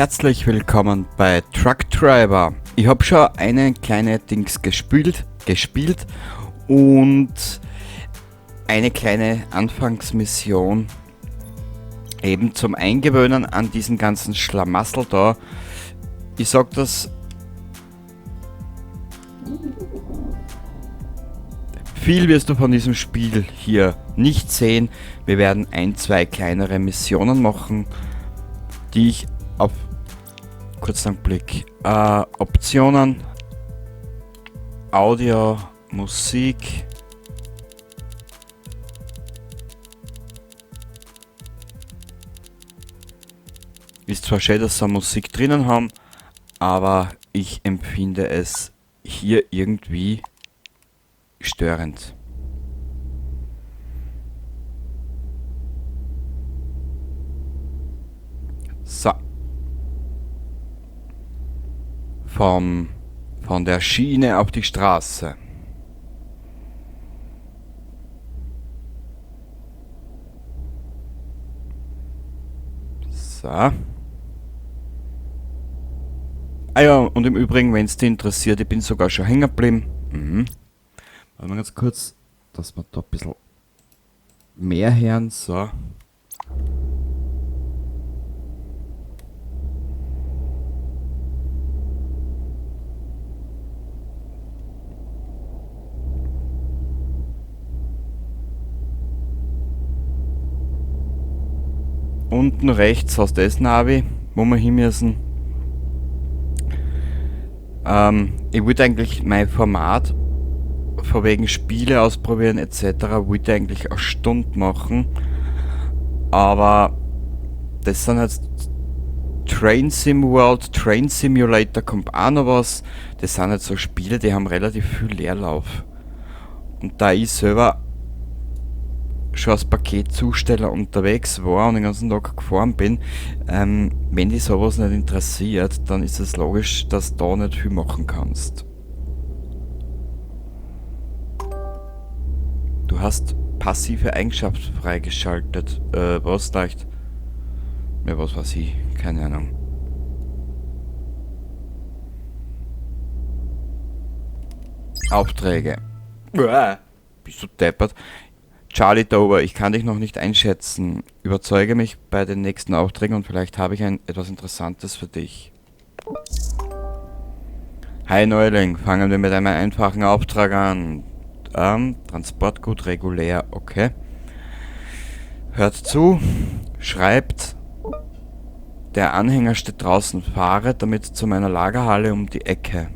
herzlich willkommen bei Truck Driver. Ich habe schon eine kleine Dings gespielt und eine kleine Anfangsmission eben zum Eingewöhnen an diesen ganzen Schlamassel da. Ich sag das, viel wirst du von diesem Spiel hier nicht sehen. Wir werden ein, zwei kleinere Missionen machen, die ich auf kurzen Blick Optionen, Audio, Musik, ist zwar schön, dass sie Musik drinnen haben, aber ich empfinde es hier irgendwie störend. So. Von der Schiene auf die Straße. So. Ah ja, und im Übrigen, wenn es dich interessiert, ich bin sogar schon hängen geblieben. Warte mal ganz kurz, dass wir da ein bisschen mehr hören. So. Unten rechts hast du das Navi, wo wir hin müssen. Ich wollte eigentlich mein Format von wegen Spiele ausprobieren etc. wollte eigentlich eine Stunde machen. Aber das sind jetzt Train Sim World, Train Simulator kommt auch noch was. Das sind jetzt so Spiele, die haben relativ viel Leerlauf. Und da ich selber schon als Paketzusteller unterwegs war und den ganzen Tag gefahren bin, wenn dich sowas nicht interessiert, dann ist es logisch, dass du da nicht viel machen kannst. Du hast passive Eigenschaften freigeschaltet. Was leicht? Ja, was weiß ich? Keine Ahnung. Aufträge. Bist du deppert? Charlie Dover, ich kann dich noch nicht einschätzen. Überzeuge mich bei den nächsten Aufträgen und vielleicht habe ich etwas Interessantes für dich. Hi Neuling, fangen wir mit einem einfachen Auftrag an. Transportgut regulär, okay. Hört zu, schreibt, der Anhänger steht draußen, fahre damit zu meiner Lagerhalle um die Ecke.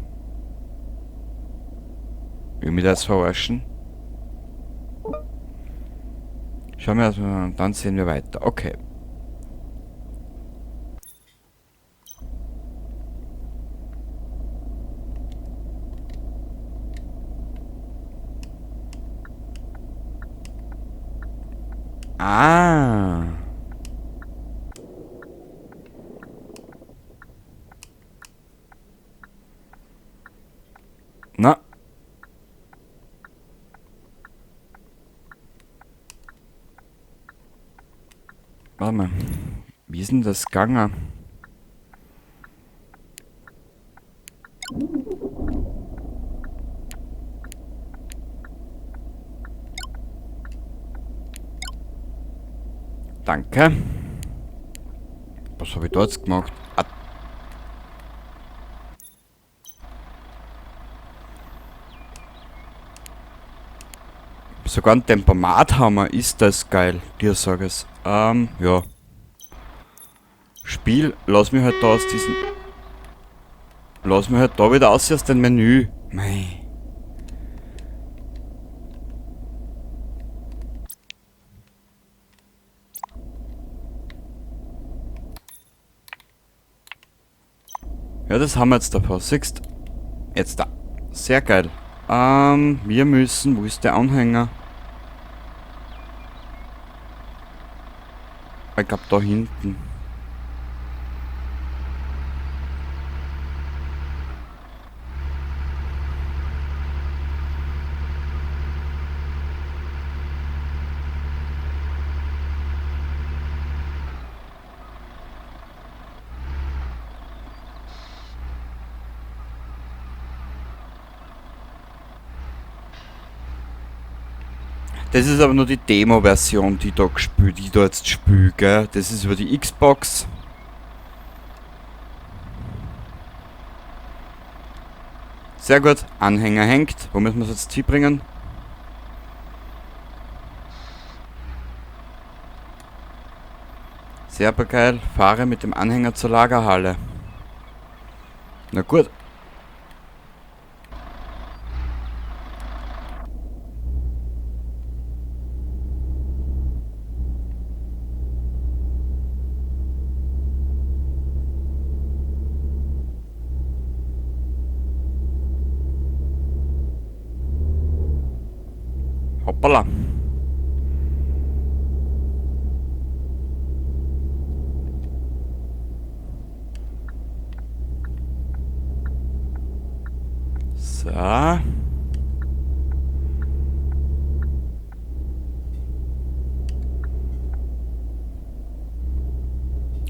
Will mich das verarschen? Schauen wir erstmal, dann sehen wir weiter. Okay. Ah. Na. Warte mal. Wie ist denn das gegangen? Danke. Was habe ich da jetzt gemacht? Ah. Sogar ein Tempomathammer, ist das geil, dir sag es. Ja. Spiel, lass mich halt da aus diesem... Lass mich halt da wieder aus dem Menü. Mei. Ja, das haben wir jetzt davor. Siehst? Jetzt da. Sehr geil. Wir müssen... Wo ist der Anhänger? Ich glaube da hinten. Das ist aber nur die Demo-Version, die die da jetzt spiele, gell? Das ist über die Xbox. Sehr gut, Anhänger hängt. Wo müssen wir es jetzt hinbringen? Sehr geil, fahre mit dem Anhänger zur Lagerhalle. Na gut. Hoppala. So.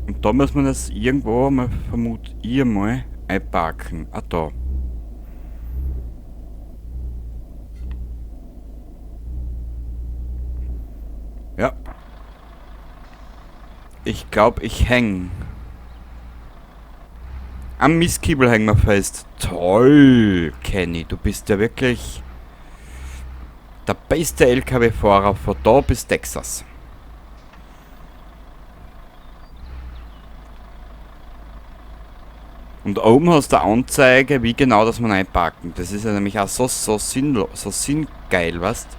Und da muss man das irgendwo mal, vermute ich mal, einparken. Ah, da. Ja. Ich glaube, ich häng. Am Mistkibel hängen wir fest. Toll, Kenny. Du bist ja wirklich der beste LKW-Fahrer von da bis Texas. Und oben hast du eine Anzeige, wie genau das man einparken. Das ist ja nämlich auch so sinnlos, so sinngeil, weißt du?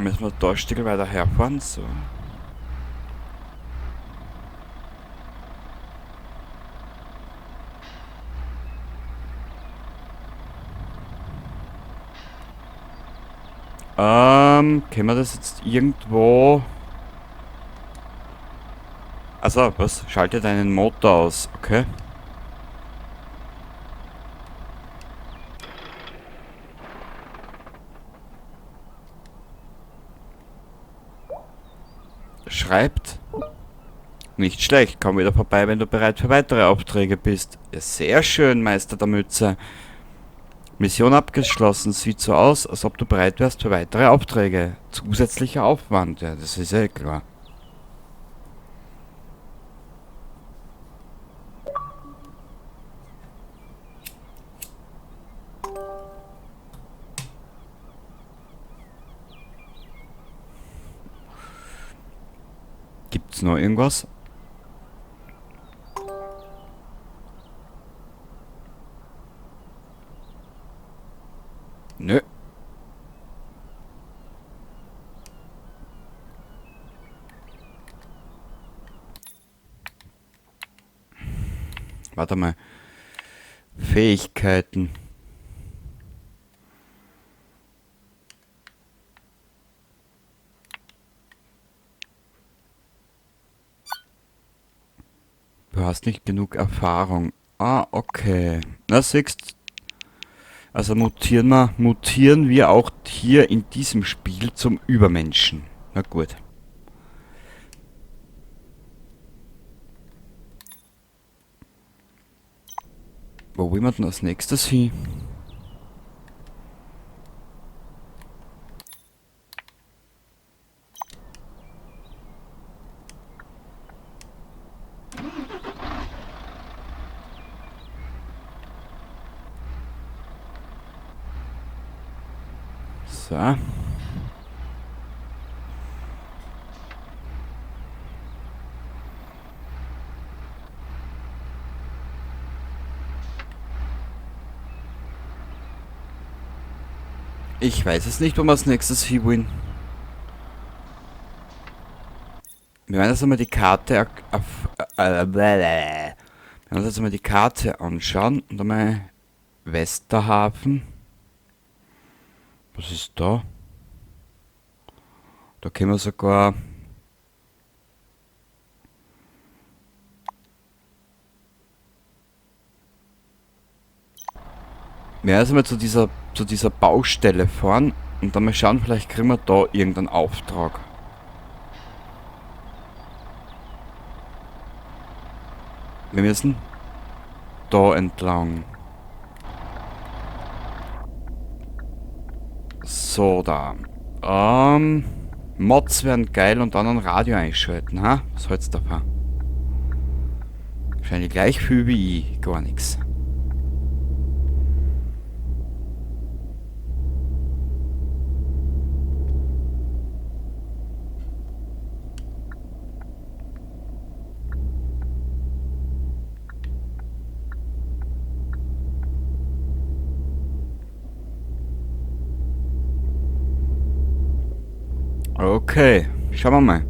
Müssen wir da ein Stück weiter herfahren, so. Können wir das jetzt irgendwo... Also, was? Schaltet einen Motor aus, okay. Schreibt. Nicht schlecht, komm wieder vorbei, wenn du bereit für weitere Aufträge bist. Ja, sehr schön, Meister der Mütze. Mission abgeschlossen, sieht so aus, als ob du bereit wärst für weitere Aufträge. Zusätzlicher Aufwand, ja, das ist ja klar. Gibt's noch irgendwas? Nö. Warte mal. Fähigkeiten. Du hast nicht genug Erfahrung. Ah, okay. Na, siehst. Also mutieren wir auch hier in diesem Spiel zum Übermenschen. Na gut. Wo will man denn als nächstes hin? So. Ich weiß es nicht, wo wir als nächstes hin wollen. Wir werden jetzt einmal die Karte wir werden uns jetzt einmal die Karte anschauen und einmal Westerhafen. Was ist da? Da können wir sogar... Wir werden jetzt einmal zu dieser Baustelle fahren und dann mal schauen, vielleicht kriegen wir da irgendeinen Auftrag. Wir müssen da entlang. So, da. Mods werden geil und dann ein Radio einschalten, ha? Was hältst du davon? Wahrscheinlich gleich viel wie ich, gar nichts. Okay, schauen wir mal.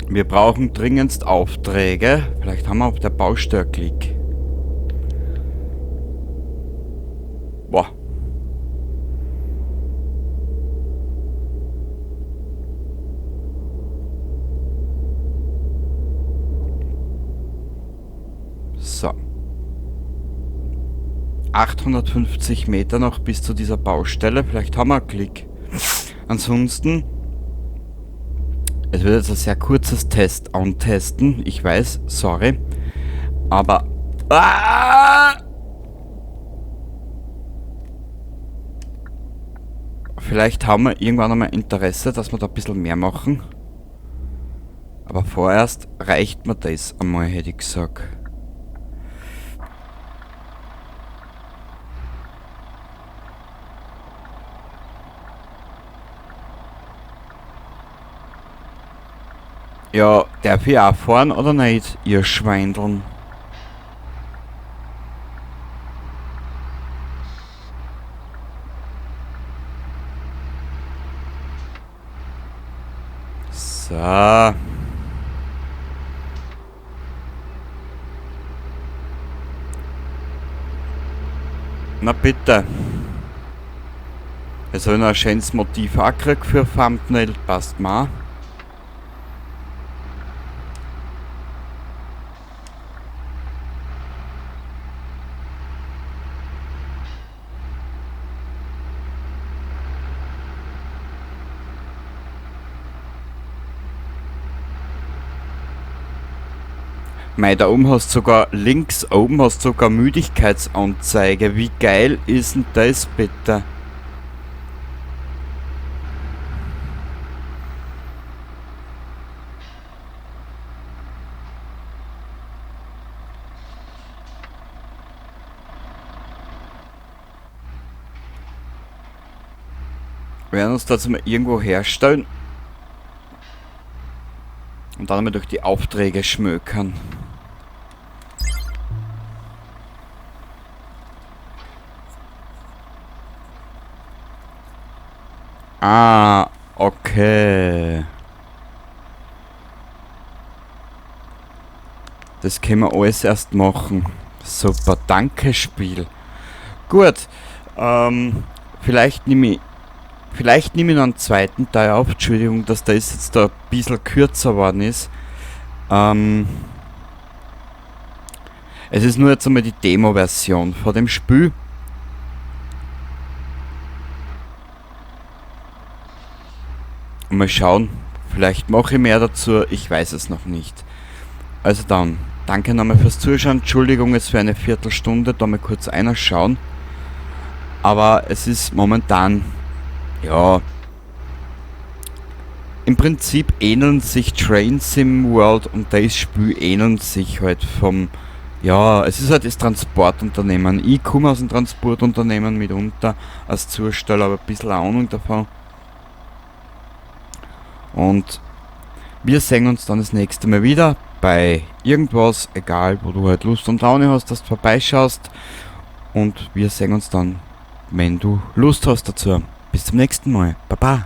Wir brauchen dringendst Aufträge. Vielleicht haben wir auf der Baustelle Klick. Boah. So. 850 Meter noch bis zu dieser Baustelle. Vielleicht haben wir einen Klick. Ansonsten, es wird jetzt ein sehr kurzes Test antesten. Ich weiß, sorry. Aber... Vielleicht haben wir irgendwann einmal Interesse, dass wir da ein bisschen mehr machen. Aber vorerst reicht mir das einmal, hätte ich gesagt. Ja, darf ich auch fahren oder nicht, ihr Schweindeln? So. Na bitte. Jetzt habe ich noch ein schönes Motiv auch gekriegt für Thumbnail, passt mal. Mei, da oben hast du sogar, links oben hast du sogar Müdigkeitsanzeige. Wie geil ist denn das bitte? Wir werden uns dazu mal irgendwo herstellen und dann mal durch die Aufträge schmökern. Ah, okay. Das können wir alles erst machen. Super, danke Spiel. Gut, vielleicht nehme ich noch einen zweiten Teil auf. Entschuldigung, dass das jetzt da ein bisschen kürzer geworden ist. Es ist nur jetzt einmal die Demo-Version von dem Spiel. Und mal schauen, vielleicht mache ich mehr dazu, ich weiß es noch nicht. Also dann, danke nochmal fürs Zuschauen. Entschuldigung jetzt für eine Viertelstunde, da mal kurz einer schauen. Aber es ist momentan, ja, im Prinzip ähneln sich Train Sim World und das Spiel ähneln sich halt vom, ja, es ist halt das Transportunternehmen. Ich komme aus dem Transportunternehmen mitunter als Zusteller, aber ein bisschen Ahnung davon. Und wir sehen uns dann das nächste Mal wieder bei irgendwas, egal wo du halt Lust und Laune hast, dass du vorbeischaust. Und wir sehen uns dann, wenn du Lust hast dazu. Bis zum nächsten Mal. Baba.